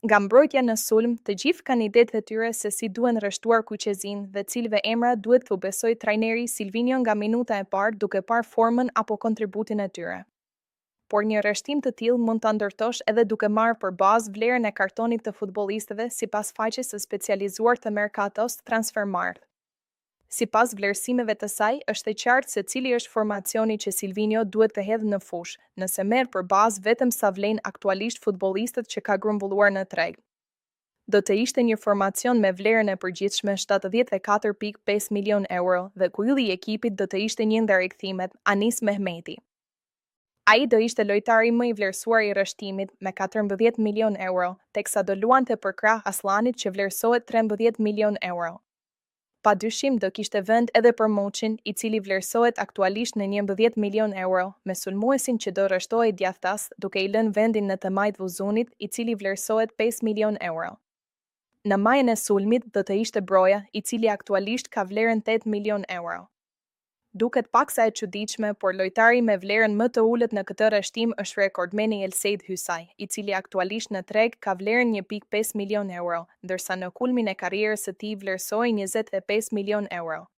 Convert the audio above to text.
Nga mbrojtja në sulm, të gjithë kandidatët e tyre se si duhen rreshtuar kuqezin dhe cilëve emra duhet t'u besoj trajneri Silvinho nga minuta e parë duke parë formën apo kontributin e tyre. Por një rreshtim të tillë mund ta ndërtosh edhe duke marrë për bazë vlerën e kartonit të futbollistëve sipas faqes së specializuar të Mercatos Transfermarkt. Sipas vlerësimeve të saj, është e qartë se cili është formacioni që Silvinho duhet të hedhë në fushë, nëse merr për bazë vetëm sa vlen aktualisht futbollistët që ka grumbulluar në treg. Do të ishte një formacion me vlerën e përgjithshme 74.5 milion euro dhe kujulli i ekipit do të ishte një ndër rikthimet, Anis Mehmeti. Ai do ishte lojtari më i vlerësuar i rreshtimit me 14 milion euro, teksa do luante përkrah Aslanit që vlerësohet 13 milion euro. Pa dyshim do kishte vend edhe për Moçin, i cili vlerësohet aktualisht në 11 milion euro, me sulmuesin që do rreshtohej djathtas duke i lënë vendin në të majt Vuzunit, i cili vlerësohet 5 milion euro. Në majën e sulmit do të ishte Broja, i cili aktualisht ka vlerën 8 milion euro. Duket paksa e çuditshme, por lojtari me vlerën më të ulët në këtë rreshtim është rekordmeni El Seid Hysaj, i cili aktualisht në treg ka vlerën 1.5 milion euro, ndërsa në kulmin e karrierës së tij vlerësohej 25 milion euro.